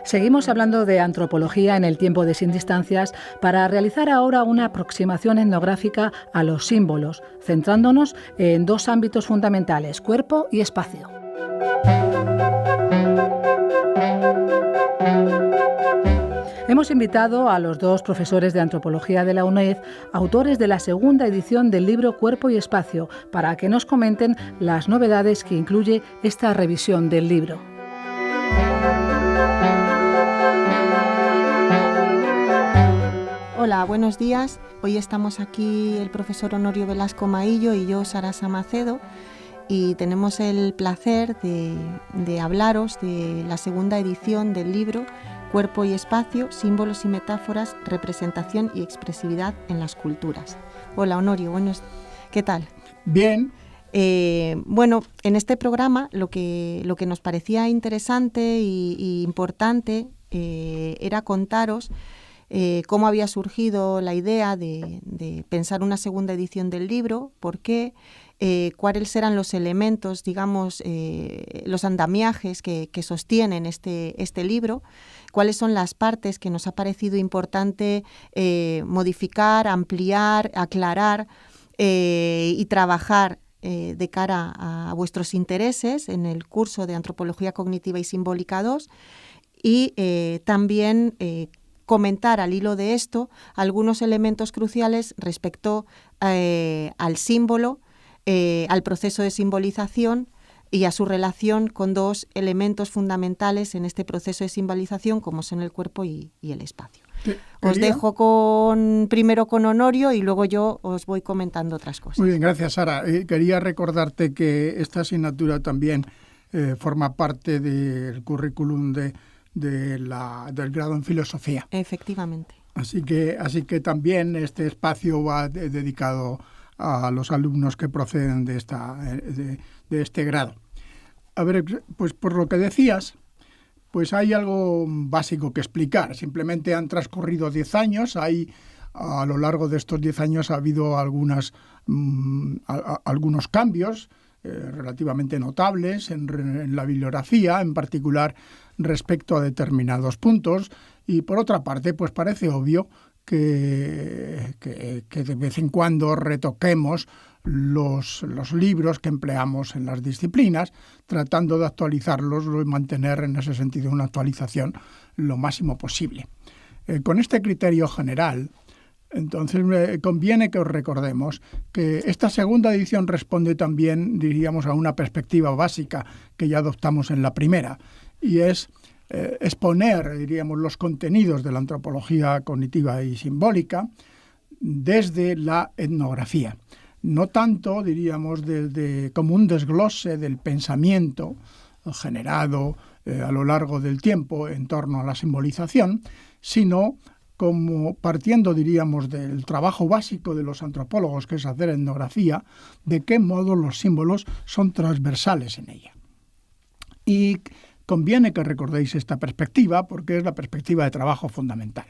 Seguimos hablando de antropología en el tiempo de Sin Distancias para realizar ahora una aproximación etnográfica a los símbolos, centrándonos en dos ámbitos fundamentales, cuerpo y espacio. Hemos invitado a los dos profesores de antropología de la UNED, autores de la segunda edición del libro Cuerpo y Espacio, para que nos comenten las novedades que incluye esta revisión del libro. Hola, buenos días. Hoy estamos aquí el profesor Honorio Velasco Maillo y yo, Sarasa Macedo, y tenemos el placer de hablaros de la segunda edición del libro Cuerpo y Espacio, símbolos y metáforas, representación y expresividad en las culturas. Hola, Honorio, ¿qué tal? Bien. Bueno, en este programa lo que nos parecía interesante y importante era contaros cómo había surgido la idea de pensar una segunda edición del libro, por qué, cuáles eran los elementos, digamos, los andamiajes que sostienen este libro, cuáles son las partes que nos ha parecido importante modificar, ampliar, aclarar y trabajar de cara a vuestros intereses en el curso de Antropología Cognitiva y Simbólica 2 y también comentar al hilo de esto algunos elementos cruciales respecto al símbolo, al proceso de simbolización y a su relación con dos elementos fundamentales en este proceso de simbolización, como son el cuerpo y el espacio. Os dejo primero con Honorio y luego yo os voy comentando otras cosas. Muy bien, gracias, Sara. Quería recordarte que esta asignatura también forma parte del currículum del grado en filosofía. Efectivamente. Así que también este espacio va dedicado a los alumnos que proceden de este grado. A ver, pues por lo que decías, pues hay algo básico que explicar. Simplemente han transcurrido 10 años. A lo largo de estos 10 años ha habido algunos cambios relativamente notables en la bibliografía, en particular respecto a determinados puntos. Y por otra parte, pues parece obvio que de vez en cuando retoquemos los libros que empleamos en las disciplinas, tratando de actualizarlos y mantener en ese sentido una actualización lo máximo posible. Con este criterio general, entonces conviene que os recordemos que esta segunda edición responde también, diríamos, a una perspectiva básica que ya adoptamos en la primera, y es exponer, diríamos, los contenidos de la antropología cognitiva y simbólica desde la etnografía. No tanto, diríamos, como un desglose del pensamiento generado a lo largo del tiempo en torno a la simbolización, sino como partiendo, diríamos, del trabajo básico de los antropólogos, que es hacer etnografía, de qué modo los símbolos son transversales en ella. Y conviene que recordéis esta perspectiva porque es la perspectiva de trabajo fundamental.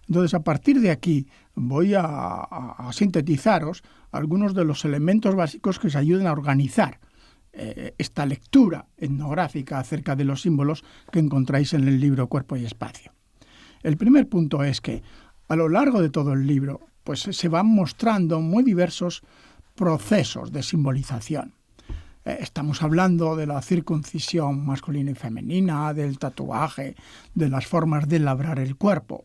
Entonces, a partir de aquí voy a sintetizaros algunos de los elementos básicos que os ayuden a organizar esta lectura etnográfica acerca de los símbolos que encontráis en el libro Cuerpo y Espacio. El primer punto es que a lo largo de todo el libro pues, se van mostrando muy diversos procesos de simbolización. Estamos hablando de la circuncisión masculina y femenina, del tatuaje, de las formas de labrar el cuerpo.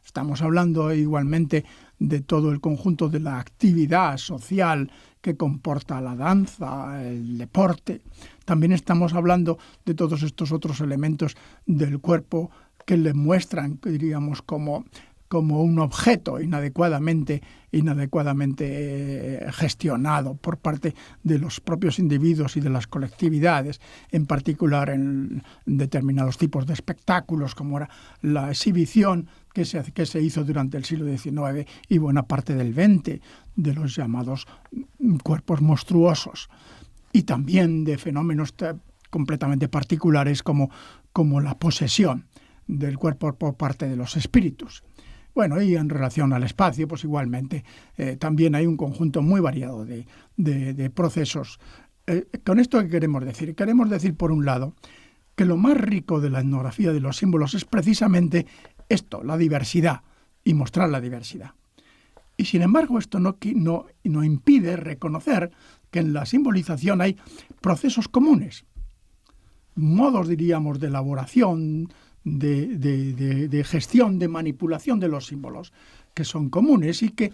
Estamos hablando igualmente de todo el conjunto de la actividad social que comporta la danza, el deporte. También estamos hablando de todos estos otros elementos del cuerpo que le muestran, diríamos, como un objeto inadecuadamente gestionado por parte de los propios individuos y de las colectividades, en particular en determinados tipos de espectáculos, como era la exhibición que se hizo durante el siglo XIX y buena parte del XX, de los llamados cuerpos monstruosos, y también de fenómenos completamente particulares como la posesión del cuerpo por parte de los espíritus. Bueno, y en relación al espacio, pues igualmente también hay un conjunto muy variado de procesos. ¿Con esto qué queremos decir? Queremos decir, por un lado, que lo más rico de la etnografía de los símbolos es precisamente esto, la diversidad, y mostrar la diversidad. Y sin embargo, esto no impide reconocer que en la simbolización hay procesos comunes, modos, diríamos, de elaboración, de gestión, de manipulación de los símbolos, que son comunes y que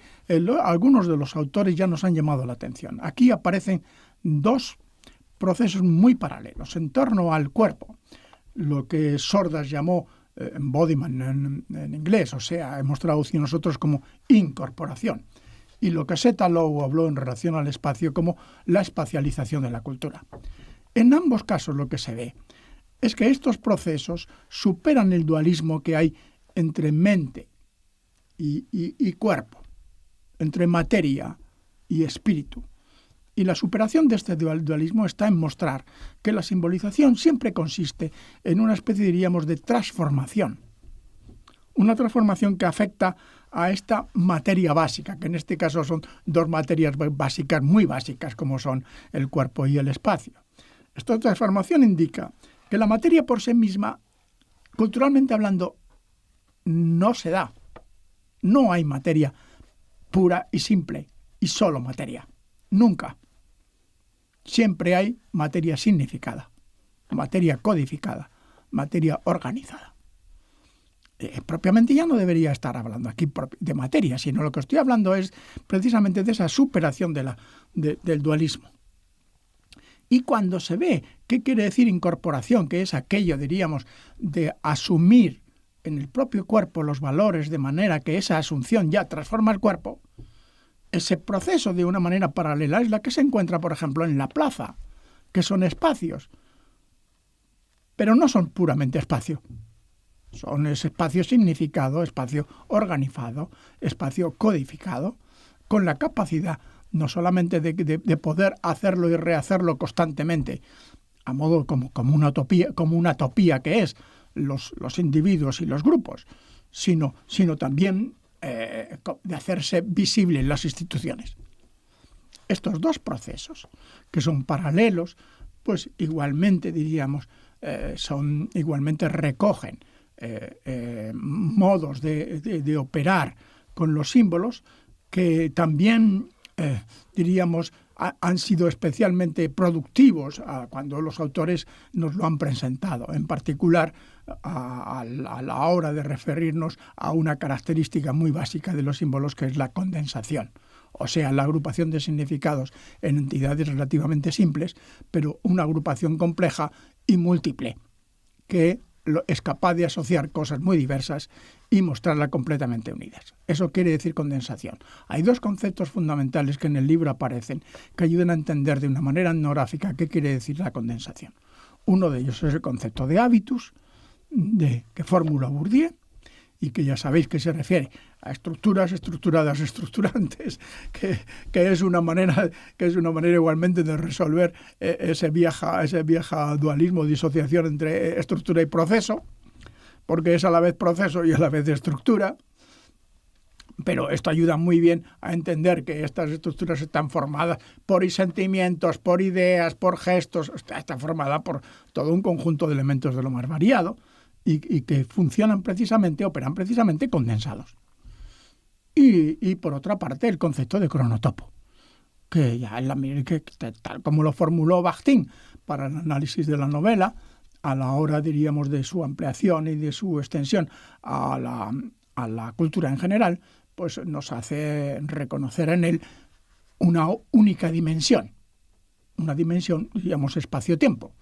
algunos de los autores ya nos han llamado la atención. Aquí aparecen dos procesos muy paralelos en torno al cuerpo, lo que Sordas llamó embodiment en inglés, o sea, hemos traducido nosotros como incorporación, y lo que Setalow habló en relación al espacio como la espacialización de la cultura. En ambos casos lo que se ve es que estos procesos superan el dualismo que hay entre mente y cuerpo, entre materia y espíritu. Y la superación de este dualismo está en mostrar que la simbolización siempre consiste en una especie, diríamos, de transformación. Una transformación que afecta a esta materia básica, que en este caso son dos materias básicas, muy básicas, como son el cuerpo y el espacio. Esta transformación indica que la materia por sí misma, culturalmente hablando, no se da. No hay materia pura y simple y solo materia. Nunca. Siempre hay materia significada, materia codificada, materia organizada. Propiamente ya no debería estar hablando aquí de materia, sino lo que estoy hablando es precisamente de esa superación del dualismo. Y cuando se ve qué quiere decir incorporación, que es aquello, diríamos, de asumir en el propio cuerpo los valores de manera que esa asunción ya transforma el cuerpo, ese proceso de una manera paralela es la que se encuentra, por ejemplo, en la plaza, que son espacios, pero no son puramente espacio. Son ese espacio significado, espacio organizado, espacio codificado, con la capacidad no solamente de poder hacerlo y rehacerlo constantemente, a modo como una utopía que es los individuos y los grupos, sino también de hacerse visible en las instituciones. Estos dos procesos, que son paralelos, pues igualmente, diríamos, igualmente recogen modos de operar con los símbolos que también, diríamos, han sido especialmente productivos cuando los autores nos lo han presentado, en particular a la hora de referirnos a una característica muy básica de los símbolos, que es la condensación, o sea, la agrupación de significados en entidades relativamente simples, pero una agrupación compleja y múltiple, que es capaz de asociar cosas muy diversas y mostrarlas completamente unidas. Eso quiere decir condensación. Hay dos conceptos fundamentales que en el libro aparecen que ayudan a entender de una manera etnográfica qué quiere decir la condensación. Uno de ellos es el concepto de hábitus, que formula Bourdieu, y que ya sabéis que se refiere a estructuras estructuradas estructurantes, que es una manera igualmente de resolver ese viejo dualismo, disociación entre estructura y proceso, porque es a la vez proceso y a la vez estructura. Pero esto ayuda muy bien a entender que estas estructuras están formadas por sentimientos, por ideas, por gestos, está formada por todo un conjunto de elementos de lo más variado, y que operan precisamente condensados. Y por otra parte, el concepto de cronotopo, que tal como lo formuló Bakhtin para el análisis de la novela, a la hora, diríamos, de su ampliación y de su extensión a la cultura en general, pues nos hace reconocer en él una única dimensión, una dimensión, digamos, espacio-tiempo.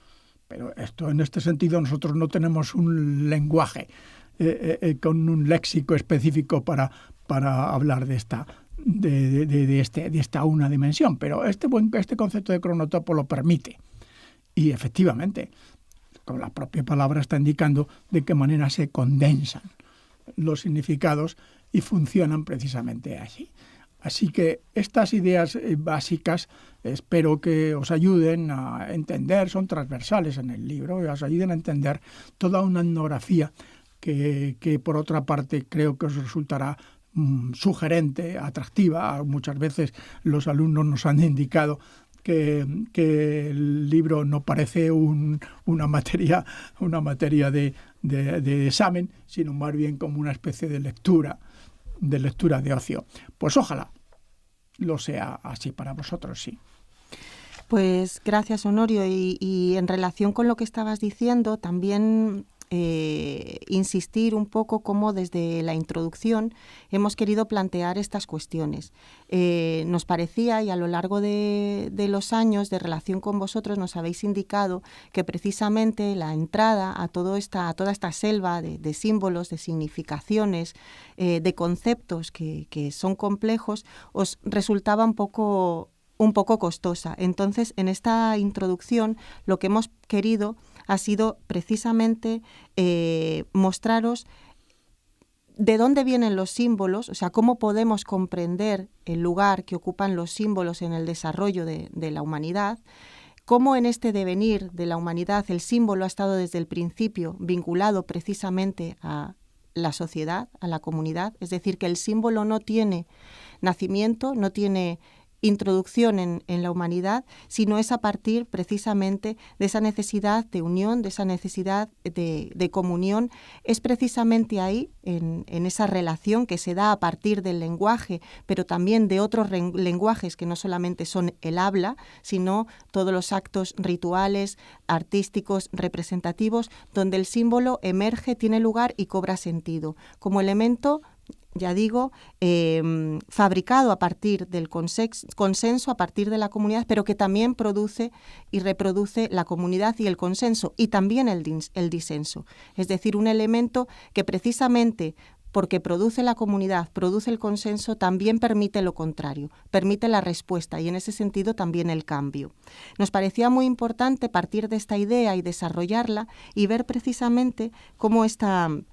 Pero en este sentido nosotros no tenemos un lenguaje con un léxico específico para hablar de esta una dimensión, pero este concepto de cronotopo lo permite. Y efectivamente, con la propia palabra está indicando de qué manera se condensan los significados y funcionan precisamente así. Así que estas ideas básicas espero que os ayuden a entender, son transversales en el libro, y os ayuden a entender toda una etnografía que por otra parte creo que os resultará sugerente, atractiva. Muchas veces los alumnos nos han indicado que el libro no parece una materia de examen, sino más bien como una especie de lectura de ocio. Pues ojalá lo sea así para vosotros, sí. Pues gracias, Honorio. Y en relación con lo que estabas diciendo, también insistir un poco cómo desde la introducción hemos querido plantear estas cuestiones. Nos parecía, y a lo largo de los años de relación con vosotros nos habéis indicado que precisamente la entrada a toda esta selva de símbolos, de significaciones, de conceptos que son complejos, os resultaba un poco costosa. Entonces, en esta introducción lo que hemos querido ha sido precisamente mostraros de dónde vienen los símbolos, o sea, cómo podemos comprender el lugar que ocupan los símbolos en el desarrollo de la humanidad, cómo en este devenir de la humanidad el símbolo ha estado desde el principio vinculado precisamente a la sociedad, a la comunidad, es decir, que el símbolo no tiene nacimiento, no tiene introducción en la humanidad, sino es a partir precisamente de esa necesidad de unión, de esa necesidad de comunión. Es precisamente ahí, en esa relación que se da a partir del lenguaje, pero también de otros lenguajes que no solamente son el habla, sino todos los actos rituales, artísticos, representativos, donde el símbolo emerge, tiene lugar y cobra sentido, como elemento, ya digo, fabricado a partir del consenso, a partir de la comunidad, pero que también produce y reproduce la comunidad y el consenso, y también el disenso. Es decir, un elemento que precisamente porque produce la comunidad, produce el consenso, también permite lo contrario, permite la respuesta y en ese sentido también el cambio. Nos parecía muy importante partir de esta idea y desarrollarla y ver precisamente cómo este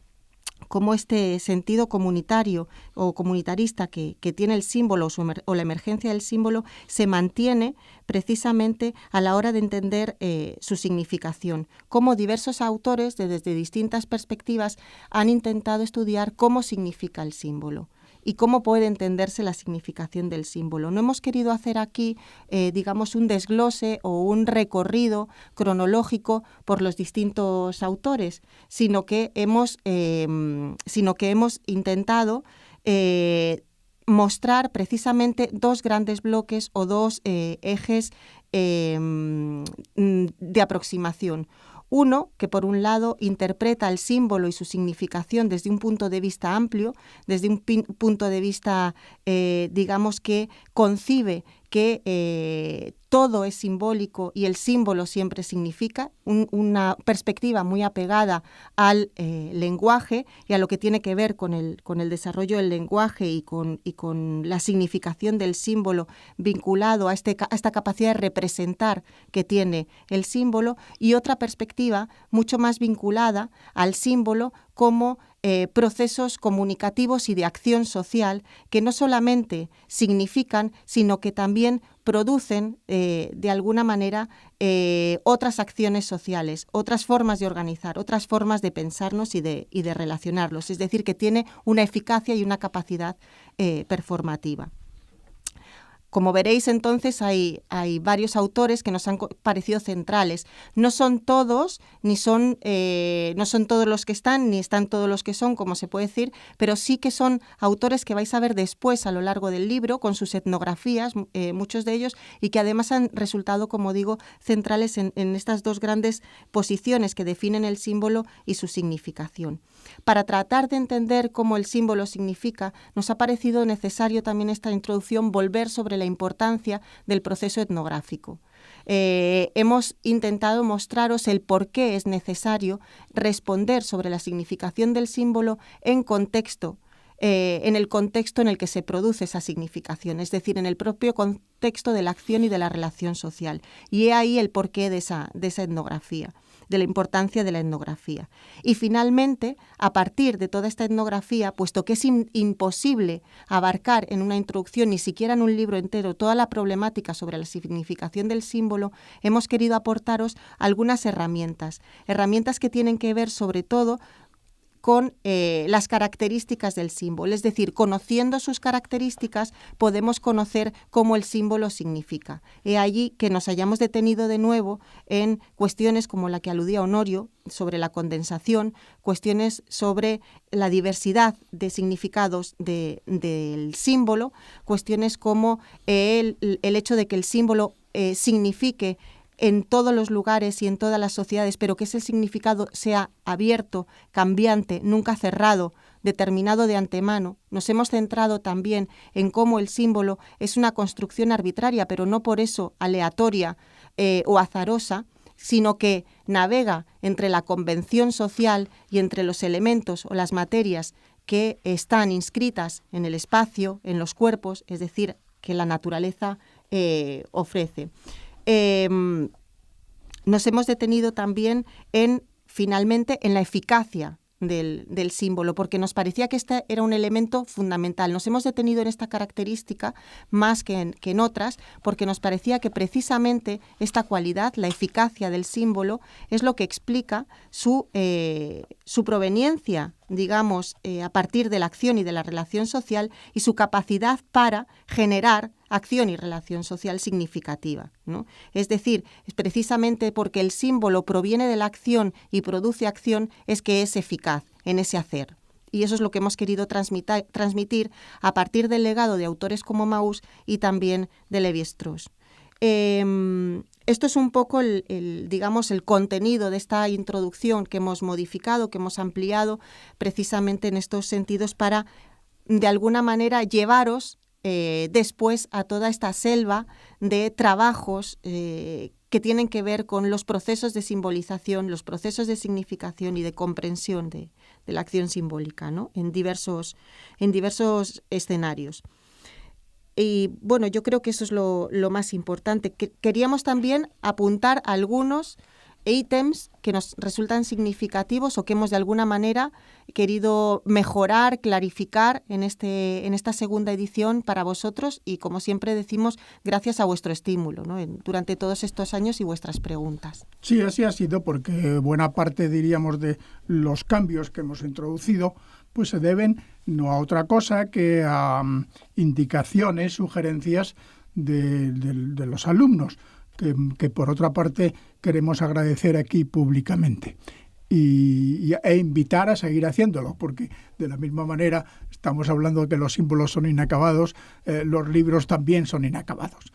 sentido comunitario o comunitarista que tiene el símbolo o la emergencia del símbolo se mantiene precisamente a la hora de entender su significación. Cómo diversos autores desde distintas perspectivas han intentado estudiar cómo significa el símbolo y cómo puede entenderse la significación del símbolo. No hemos querido hacer aquí, digamos, un desglose o un recorrido cronológico por los distintos autores, sino que hemos intentado mostrar precisamente dos grandes bloques o dos ejes de aproximación. Uno, que por un lado interpreta el símbolo y su significación desde un punto de vista amplio, desde un punto de vista, digamos, que concibe que todo es simbólico y el símbolo siempre significa, una perspectiva muy apegada al lenguaje y a lo que tiene que ver con el desarrollo del lenguaje y con la significación del símbolo vinculado a esta capacidad de representar que tiene el símbolo, y otra perspectiva mucho más vinculada al símbolo como procesos comunicativos y de acción social que no solamente significan, sino que también producen de alguna manera otras acciones sociales, otras formas de organizar, otras formas de pensarnos y de relacionarlos. Es decir, que tiene una eficacia y una capacidad performativa. Como veréis, entonces, hay varios autores que nos han parecido centrales. No son todos, no son todos los que están, ni están todos los que son, como se puede decir, pero sí que son autores que vais a ver después a lo largo del libro, con sus etnografías, muchos de ellos, y que además han resultado, como digo, centrales en estas dos grandes posiciones que definen el símbolo y su significación. Para tratar de entender cómo el símbolo significa, nos ha parecido necesario también esta introducción volver sobre la importancia del proceso etnográfico. Hemos intentado mostraros el por qué es necesario responder sobre la significación del símbolo en el contexto en el que se produce esa significación, es decir, en el propio contexto de la acción y de la relación social. Y he ahí el porqué de esa etnografía, de la importancia de la etnografía. Y finalmente, a partir de toda esta etnografía, puesto que es imposible abarcar en una introducción, ni siquiera en un libro entero, toda la problemática sobre la significación del símbolo, hemos querido aportaros algunas herramientas que tienen que ver sobre todo con las características del símbolo. Es decir, conociendo sus características podemos conocer cómo el símbolo significa. He allí que nos hayamos detenido de nuevo en cuestiones como la que aludía Honorio sobre la condensación, cuestiones sobre la diversidad de significados del símbolo, cuestiones como el hecho de que el símbolo signifique en todos los lugares y en todas las sociedades, pero que ese significado sea abierto, cambiante, nunca cerrado, determinado de antemano. Nos hemos centrado también en cómo el símbolo es una construcción arbitraria, pero no por eso aleatoria o azarosa, sino que navega entre la convención social y entre los elementos o las materias que están inscritas en el espacio, en los cuerpos, es decir, que la naturaleza ofrece. Nos hemos detenido también finalmente en la eficacia del símbolo, porque nos parecía que este era un elemento fundamental. Nos hemos detenido en esta característica más que en otras, porque nos parecía que precisamente esta cualidad, la eficacia del símbolo, es lo que explica su proveniencia, digamos, a partir de la acción y de la relación social, y su capacidad para generar acción y relación social significativa, ¿no? Es decir, es precisamente porque el símbolo proviene de la acción y produce acción, es que es eficaz en ese hacer. Y eso es lo que hemos querido transmitir a partir del legado de autores como Mauss y también de Lévi-Strauss. Esto es un poco digamos, el contenido de esta introducción que hemos modificado, que hemos ampliado precisamente en estos sentidos para, de alguna manera, llevaros después a toda esta selva de trabajos que tienen que ver con los procesos de simbolización, los procesos de significación y de comprensión de la acción simbólica, ¿no? en diversos escenarios. Y bueno, yo creo que eso es lo más importante. Queríamos también apuntar algunos ítems que nos resultan significativos o que hemos de alguna manera querido mejorar, clarificar en esta segunda edición para vosotros y, como siempre decimos, gracias a vuestro estímulo, ¿no? Durante todos estos años y vuestras preguntas. Sí, así ha sido, porque buena parte, diríamos, de los cambios que hemos introducido pues se deben no a otra cosa que a indicaciones, sugerencias de los alumnos, que por otra parte queremos agradecer aquí públicamente e invitar a seguir haciéndolo, porque de la misma manera estamos hablando de que los símbolos son inacabados, los libros también son inacabados.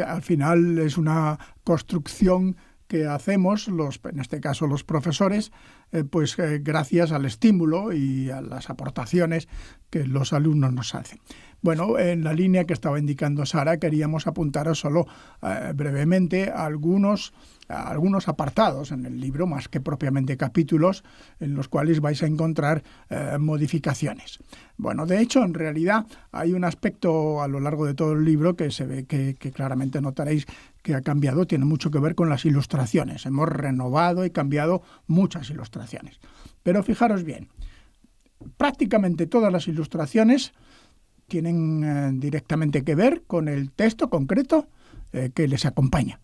Al final es una construcción que hacemos, en este caso los profesores, gracias al estímulo y a las aportaciones que los alumnos nos hacen. Bueno, en la línea que estaba indicando Sara, queríamos apuntaros solo brevemente algunos apartados en el libro, más que propiamente capítulos, en los cuales vais a encontrar modificaciones. Bueno, de hecho, en realidad hay un aspecto a lo largo de todo el libro que se ve que claramente notaréis que ha cambiado, tiene mucho que ver con las ilustraciones. Hemos renovado y cambiado muchas ilustraciones. Pero fijaros bien, prácticamente todas las ilustraciones tienen directamente que ver con el texto concreto que les acompaña.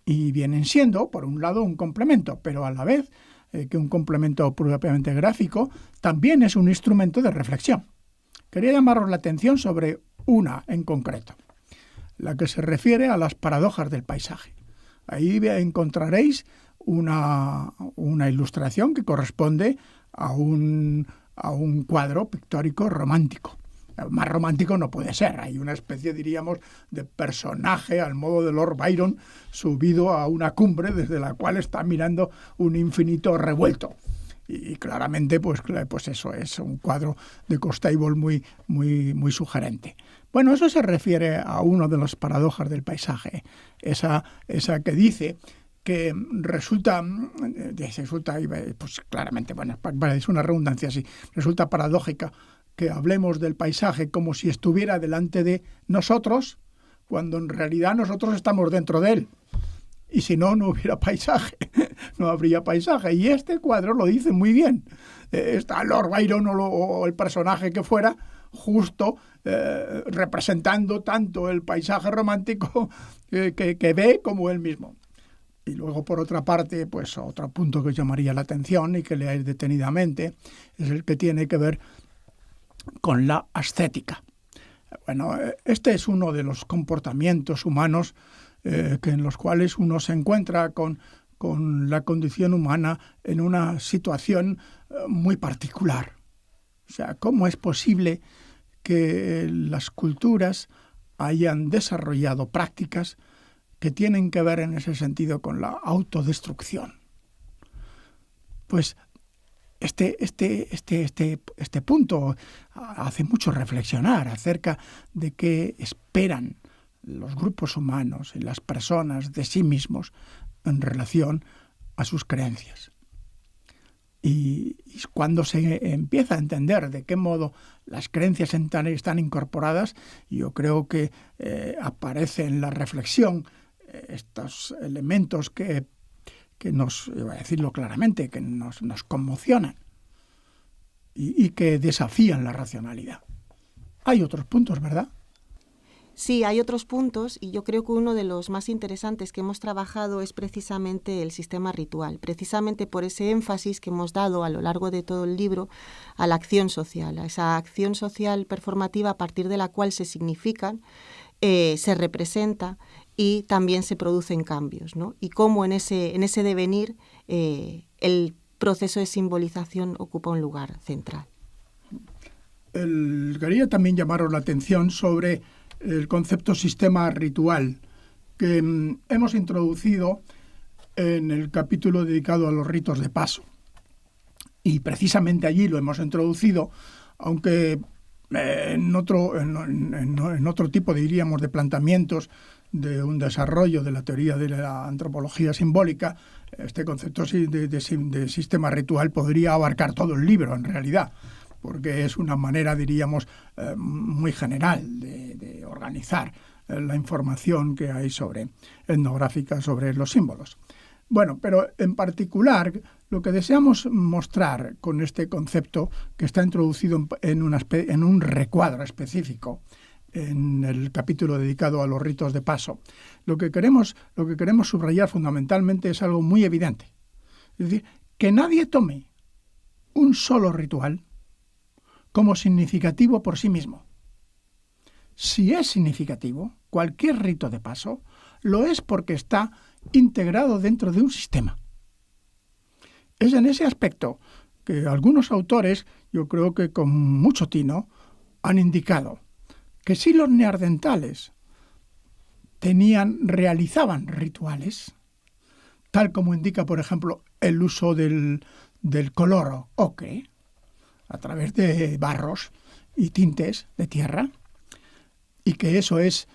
Y vienen siendo, por un lado, un complemento, pero a la vez que un complemento propiamente gráfico, también es un instrumento de reflexión. Quería llamaros la atención sobre una en concreto, la que se refiere a las paradojas del paisaje. Ahí encontraréis una ilustración que corresponde a un cuadro pictórico romántico. Más romántico no puede ser. Hay una especie, diríamos, de personaje al modo de Lord Byron subido a una cumbre desde la cual está mirando un infinito revuelto. Y claramente, pues eso es un cuadro de Constable muy, muy, muy sugerente. Bueno, eso se refiere a una de las paradojas del paisaje, esa que dice que resulta, pues claramente, bueno, es una redundancia así, resulta paradójica que hablemos del paisaje como si estuviera delante de nosotros, cuando en realidad nosotros estamos dentro de él. Y si no, no hubiera paisaje, no habría paisaje. Y este cuadro lo dice muy bien. Está Lord Byron o el personaje que fuera, justo representando tanto el paisaje romántico que ve como él mismo. Y luego, por otra parte, pues otro punto que os llamaría la atención y que leáis detenidamente es el que tiene que ver con la ascética. Bueno, este es uno de los comportamientos humanos en los cuales uno se encuentra con la condición humana en una situación muy particular. O sea, ¿cómo es posible que las culturas hayan desarrollado prácticas que tienen que ver en ese sentido con la autodestrucción? Pues este punto hace mucho reflexionar acerca de qué esperan los grupos humanos y las personas de sí mismos en relación a sus creencias. Y cuando se empieza a entender de qué modo las creencias están incorporadas, yo creo que aparece en la reflexión estos elementos que nos, voy a decirlo claramente, que nos conmocionan y que desafían la racionalidad. Hay otros puntos, ¿verdad? Sí, hay otros puntos y yo creo que uno de los más interesantes que hemos trabajado es precisamente el sistema ritual, precisamente por ese énfasis que hemos dado a lo largo de todo el libro a la acción social, a esa acción social performativa a partir de la cual se significan, se representa y también se producen cambios, ¿no? Y cómo en ese devenir el proceso de simbolización ocupa un lugar central. Quería también llamaros la atención sobre el concepto sistema ritual que hemos introducido en el capítulo dedicado a los ritos de paso. Y precisamente allí lo hemos introducido, aunque en otro tipo, diríamos, de planteamientos de un desarrollo de la teoría de la antropología simbólica, este concepto de sistema ritual podría abarcar todo el libro, en realidad, porque es una manera, diríamos, muy general de organizar la información que hay etnográfica sobre los símbolos. Bueno, pero en particular lo que deseamos mostrar con este concepto que está introducido en un recuadro específico en el capítulo dedicado a los ritos de paso, lo que queremos subrayar fundamentalmente es algo muy evidente. Es decir, que nadie tome un solo ritual como significativo por sí mismo. Si es significativo, cualquier rito de paso lo es porque está integrado dentro de un sistema. Es en ese aspecto que algunos autores, yo creo que con mucho tino, han indicado que si los neandertales realizaban rituales, tal como indica, por ejemplo, el uso del color ocre, a través de barros y tintes de tierra, y que eso es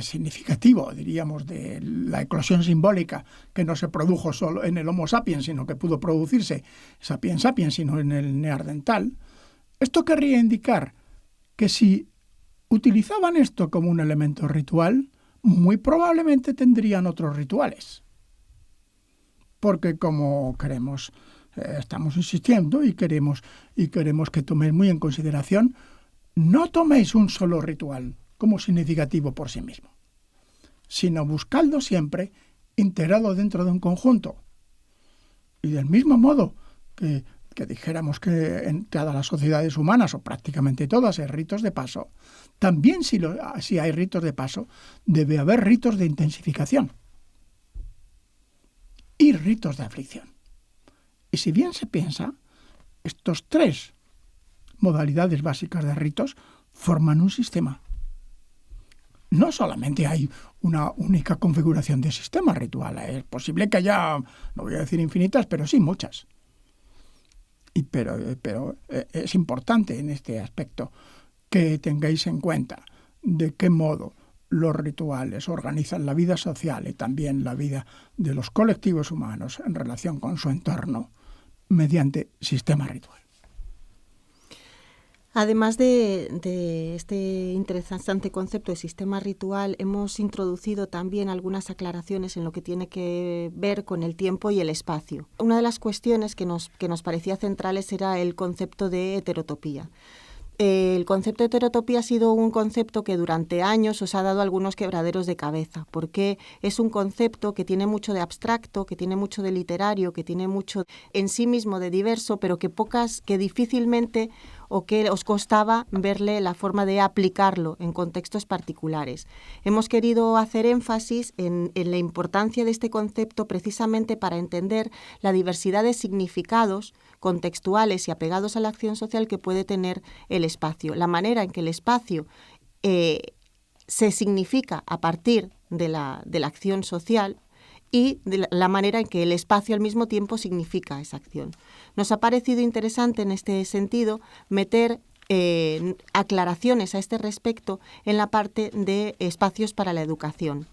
significativo, diríamos, de la eclosión simbólica que no se produjo solo en el Homo sapiens, sino que pudo producirse sapiens sapiens, sino en el neandertal. Esto querría indicar que si utilizaban esto como un elemento ritual, muy probablemente tendrían otros rituales. Porque como estamos insistiendo y queremos que toméis muy en consideración, no toméis un solo ritual como significativo por sí mismo, sino buscadlo siempre integrado dentro de un conjunto. Y del mismo modo que dijéramos que en todas las sociedades humanas, o prácticamente todas, hay ritos de paso, también si hay ritos de paso, debe haber ritos de intensificación y ritos de aflicción. Y si bien se piensa, estos tres modalidades básicas de ritos forman un sistema. No solamente hay una única configuración de sistema ritual, es posible que haya, no voy a decir infinitas, pero sí muchas. Pero es importante en este aspecto que tengáis en cuenta de qué modo los rituales organizan la vida social y también la vida de los colectivos humanos en relación con su entorno mediante sistema ritual. Además de este interesante concepto de sistema ritual, hemos introducido también algunas aclaraciones en lo que tiene que ver con el tiempo y el espacio. Una de las cuestiones que nos parecía centrales era el concepto de heterotopía. el concepto de heterotopía ha sido un concepto que durante años os ha dado algunos quebraderos de cabeza, porque es un concepto que tiene mucho de abstracto, que tiene mucho de literario, que tiene mucho en sí mismo de diverso, pero que difícilmente o que os costaba verle la forma de aplicarlo en contextos particulares. Hemos querido hacer énfasis en la importancia de este concepto precisamente para entender la diversidad de significados contextuales y apegados a la acción social que puede tener el espacio, la manera en que el espacio se significa a partir de la acción social y de la manera en que el espacio al mismo tiempo significa esa acción. Nos ha parecido interesante en este sentido meter aclaraciones a este respecto en la parte de espacios para la educación.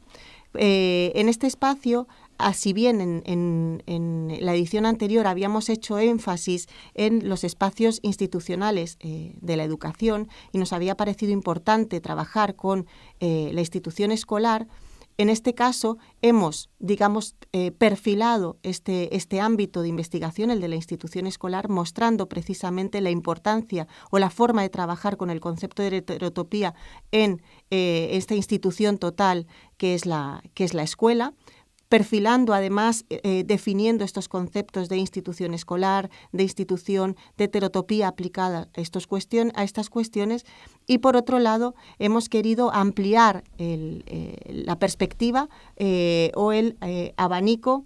En este espacio, si bien en la edición anterior habíamos hecho énfasis en los espacios institucionales de la educación y nos había parecido importante trabajar con la institución escolar, en este caso hemos, perfilado este ámbito de investigación, el de la institución escolar, mostrando precisamente la importancia o la forma de trabajar con el concepto de heterotopía en esta institución total que es la escuela, perfilando además, definiendo estos conceptos de institución escolar, de institución, de heterotopía aplicada a estas cuestiones, y por otro lado hemos querido ampliar la perspectiva o el abanico,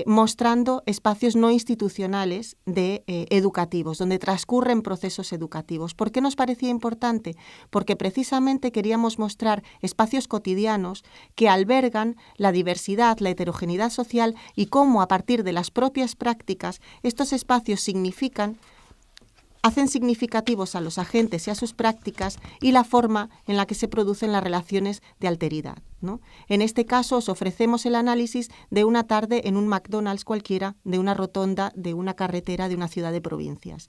mostrando espacios no institucionales educativos, donde transcurren procesos educativos. ¿Por qué nos parecía importante? Porque precisamente queríamos mostrar espacios cotidianos que albergan la diversidad, la heterogeneidad social y cómo a partir de las propias prácticas estos espacios hacen significativos a los agentes y a sus prácticas y la forma en la que se producen las relaciones de alteridad, ¿no? En este caso os ofrecemos el análisis de una tarde en un McDonald's cualquiera, de una rotonda, de una carretera, de una ciudad de provincias.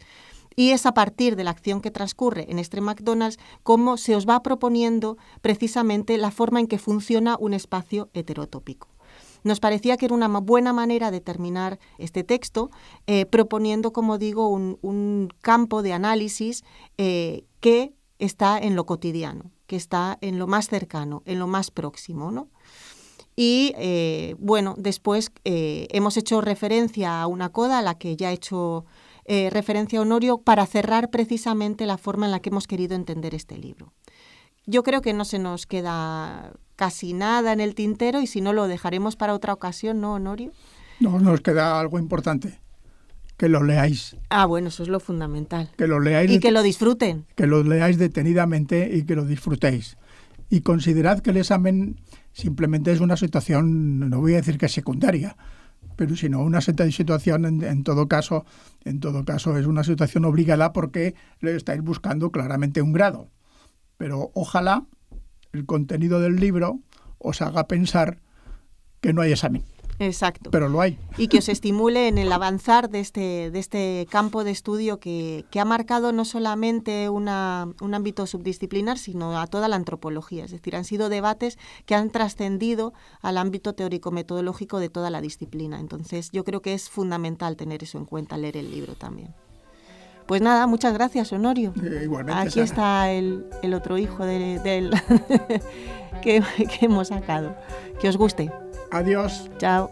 Y es a partir de la acción que transcurre en este McDonald's cómo se os va proponiendo precisamente la forma en que funciona un espacio heterotópico. Nos parecía que era una buena manera de terminar este texto, proponiendo, como digo, un campo de análisis que está en lo cotidiano, que está en lo más cercano, en lo más próximo, ¿no? Y, después hemos hecho referencia a una coda a la que ya ha hecho referencia Honorio para cerrar precisamente la forma en la que hemos querido entender este libro. Yo creo que no se nos queda casi nada en el tintero y si no lo dejaremos para otra ocasión, ¿no, Honorio? No, nos queda algo importante, que lo leáis. Ah, bueno, eso es lo fundamental. Que lo leáis y que lo disfruten. Que lo leáis detenidamente y que lo disfrutéis. Y considerad que el examen simplemente es una situación, no voy a decir que es secundaria, pero sino una situación en todo caso es una situación obligada porque le estáis buscando claramente un grado. Pero ojalá el contenido del libro os haga pensar que no hay examen. Exacto. Pero lo hay. Y que os estimule en el avanzar de este campo de estudio que ha marcado no solamente un ámbito subdisciplinar, sino a toda la antropología. Es decir, han sido debates que han trascendido al ámbito teórico-metodológico de toda la disciplina. Entonces, yo creo que es fundamental tener eso en cuenta, leer el libro también. Pues nada, muchas gracias, Honorio. Igualmente, aquí Sara. Está el otro hijo del que hemos sacado. Que os guste. Adiós. Chao.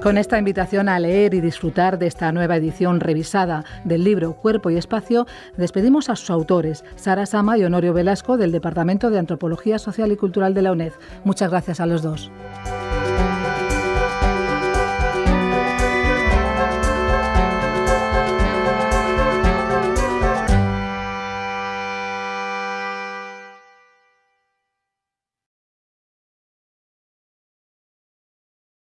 Con esta invitación a leer y disfrutar de esta nueva edición revisada del libro Cuerpo y Espacio, despedimos a sus autores, Sara Sama y Honorio Velasco, del Departamento de Antropología Social y Cultural de la UNED. Muchas gracias a los dos.